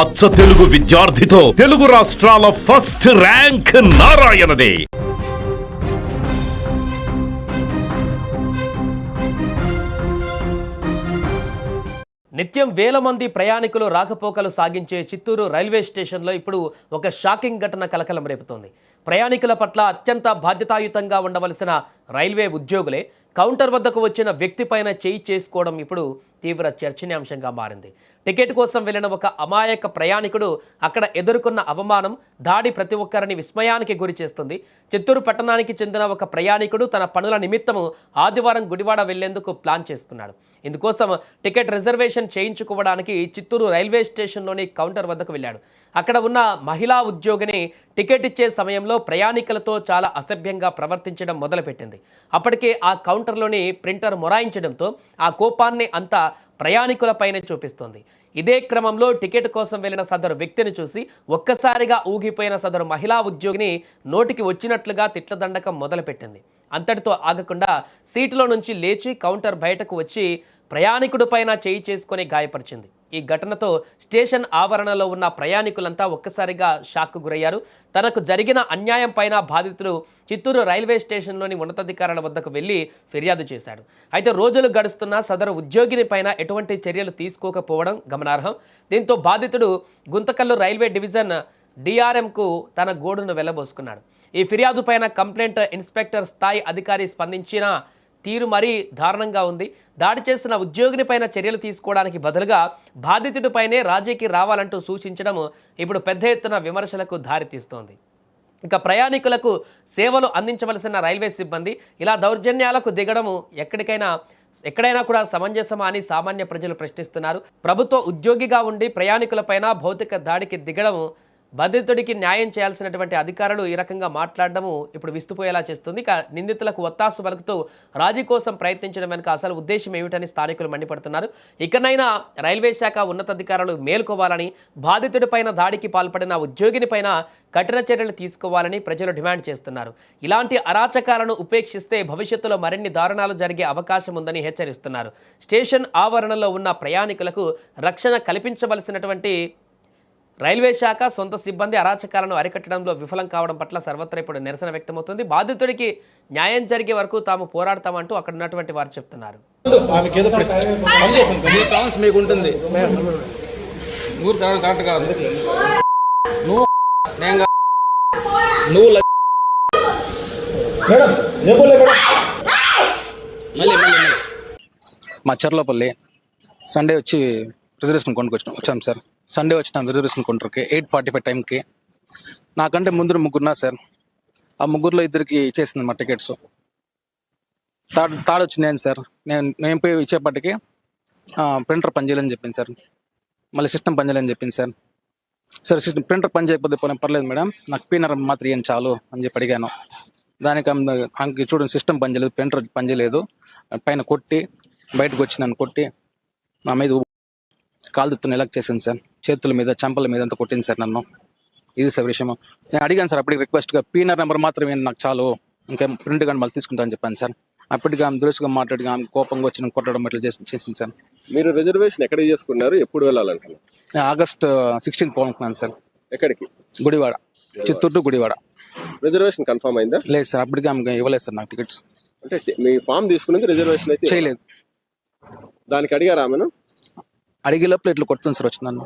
అచ్చ తెలుగు విద్యార్థితో తెలుగు రాష్ట్రాల first rank నారాయణదే. నిత్యం వేల మంది ప్రయాణికులు రాకపోకలు సాగించే చిత్తూరు రైల్వే స్టేషన్లో ఇప్పుడు ఒక షాకింగ్ ఘటన కలకలం రేపుతోంది. ప్రయాణికుల పట్ల అత్యంత బాధ్యతాయుతంగా ఉండవలసిన రైల్వే ఉద్యోగులే కౌంటర్ వద్దకు వచ్చిన వ్యక్తి పైన చేయి చేసుకోవడం ఇప్పుడు తీవ్ర చర్చనీయాంశంగా మారింది. టికెట్ కోసం వెళ్లిన ఒక అమాయక ప్రయాణికుడు అక్కడ ఎదుర్కొన్న అవమానం, దాడి ప్రతి ఒక్కరిని విస్మయానికి గురి చేస్తుంది. చిత్తూరు పట్టణానికి చెందిన ఒక ప్రయాణికుడు తన పనుల నిమిత్తము ఆదివారం గుడివాడ వెళ్లేందుకు ప్లాన్ చేసుకున్నాడు. ఇందుకోసం టికెట్ రిజర్వేషన్ చేయించుకోవడానికి చిత్తూరు రైల్వే స్టేషన్లోని కౌంటర్ వద్దకు వెళ్ళాడు. అక్కడ ఉన్న మహిళా ఉద్యోగిని టికెట్ ఇచ్చే సమయంలో ప్రయాణికులతో చాలా అసభ్యంగా ప్రవర్తించడం మొదలుపెట్టింది. అప్పటికే ఆ కౌంటర్లోని ప్రింటర్ మొరాయించడంతో ఆ కోపాన్ని అంతా ప్రయాణికులపైనే చూపిస్తోంది. ఇదే క్రమంలో టికెట్ కోసం వెళ్లిన సదరు వ్యక్తిని చూసి ఒక్కసారిగా ఊగిపోయిన సదరు మహిళా ఉద్యోగిని నోటికి వచ్చినట్లుగా తిట్లదండకం మొదలుపెట్టింది. అంతటితో ఆగకుండా సీటులో నుంచి లేచి కౌంటర్ బయటకు వచ్చి ప్రయాణికుడి పైన చేయి చేసుకొని గాయపరిచింది. ఈ ఘటనతో స్టేషన్ ఆవరణలో ఉన్న ప్రయాణికులంతా ఒక్కసారిగా షాక్కు గురయ్యారు. తనకు జరిగిన అన్యాయం పైన బాధితుడు చిత్తూరు రైల్వే స్టేషన్లోని ఉన్నతాధికారుల వద్దకు వెళ్లి ఫిర్యాదు చేశాడు. అయితే రోజులు గడుస్తున్న సదరు ఉద్యోగిని పైన ఎటువంటి చర్యలు తీసుకోకపోవడం గమనార్హం. దీంతో బాధితుడు గుంతకల్లు రైల్వే డివిజన్ డిఆర్ఎంకు తన గోడును వెళ్లబోసుకున్నాడు. ఈ ఫిర్యాదు పైన కంప్లైంట్ ఇన్స్పెక్టర్ స్థాయి అధికారి స్పందించిన తీరు మరీ దారుణంగా ఉంది. దాడి చేసిన ఉద్యోగిని పైన చర్యలు తీసుకోవడానికి బదులుగా బాధితుడిపైనే రాజీకి రావాలంటూ సూచించడం ఇప్పుడు పెద్ద ఎత్తున విమర్శలకు దారితీస్తోంది. ఇక ప్రయాణికులకు సేవలు అందించవలసిన రైల్వే సిబ్బంది ఇలా దౌర్జన్యాలకు దిగడము ఎక్కడైనా కూడా సమంజసమా అని సామాన్య ప్రజలు ప్రశ్నిస్తున్నారు. ప్రభుత్వ ఉద్యోగిగా ఉండి ప్రయాణికులపైన భౌతిక దాడికి దిగడము, బాధితుడికి న్యాయం చేయాల్సినటువంటి అధికారులు ఈ రకంగా మాట్లాడడము ఇప్పుడు విస్తుపోయేలా చేస్తుంది. ఇక నిందితులకు ఒత్తాసు పలుకుతూ రాజీ కోసం ప్రయత్నించడం వెనుక అసలు ఉద్దేశం ఏమిటని స్థానికులు మండిపడుతున్నారు. ఇకనైనా రైల్వే శాఖ ఉన్నతాధికారులు మేల్కోవాలని, బాధితుడిపైన దాడికి పాల్పడిన ఉద్యోగినిపైన కఠిన చర్యలు తీసుకోవాలని ప్రజలు డిమాండ్ చేస్తున్నారు. ఇలాంటి అరాచకాలను ఉపేక్షిస్తే భవిష్యత్తులో మరిన్ని దారుణాలు జరిగే అవకాశం ఉందని హెచ్చరిస్తున్నారు. స్టేషన్ ఆవరణలో ఉన్న ప్రయాణికులకు రక్షణ కల్పించవలసినటువంటి రైల్వే శాఖ సొంత సిబ్బంది అరాచకాలను అరికట్టడంలో విఫలం కావడం పట్ల సర్వత్రా ఇప్పుడు నిరసన వ్యక్తమవుతుంది. బాధితుడికి న్యాయం జరిగే వరకు తాము పోరాడతామంటూ అక్కడ ఉన్నటువంటి వారు చెప్తున్నారు. మా చర్లపల్లి సండే వచ్చి రిజర్వేషన్ వచ్చాం సార్. సండే వచ్చిన రిజర్వేషన్ కౌంటర్కి 8:45 టైంకి. నాకంటే ముందు ముగ్గురున్నా సార్. ఆ ముగ్గురులో ఇద్దరికి ఇచ్చేసింది మా టికెట్స్. తాడు వచ్చింది సార్. నేను పోయి ఇచ్చేపటికి ప్రింటర్ పనిచేయాలని చెప్పింది సార్. మళ్ళీ సిస్టమ్ పనిచేయాలని చెప్పింది సార్. సార్ ప్రింటర్ పని చేయకపోతే పర్లేదు మేడం, నాకు పీనర్ మాత్రం ఏం చాలు అని చెప్పి అడిగాను. దానికి ఆమెకి చూడండి, సిస్టమ్ పనిచేయలేదు, ప్రింటర్ పనిచేయలేదు, పైన కొట్టి బయటకు వచ్చి నన్ను కొట్టి నా మీద కాలుతున్న ఎలక్ట్ చేసింది సార్. చేతుల మీద, చెంపల మీద అంతా కొట్టింది సార్ నన్ను. ఇది సార్ విషయం. నేను అడిగాను సార్ అప్పటికి రిక్వెస్ట్గా, పీనర్ నెంబర్ మాత్రమే నాకు చాలు, ఇంకా ప్రింట్ కానీ మళ్ళీ తీసుకుంటా అని చెప్పాను సార్. అప్పటికి ఆమె దురుసుగా మాట్లాడి ఆమె కోపంగా వచ్చి కొట్టడం ఇట్లా చేసింది సార్. మీరు రిజర్వేషన్ ఎక్కడ చేసుకున్నారు, ఎప్పుడు వెళ్ళాలంటున్నారు? August 16 పోవాలనుకున్నాను sir. ఎక్కడికి? Gudivada, Chittoor to Gudivada. Reservation confirm అయిందా? లేదు సార్, అప్పటికి ఆమె ఇవ్వలేదు సార్ నాకు టికెట్స్. అంటే మీ ఫామ్ తీసుకున్నది రిజర్వేషన్ అయితే చేయలేదు. దానికి అడిగారా ఆమెను? అడిగే లోపల ఇట్లా కొడుతుంది సార్ వచ్చి నన్ను.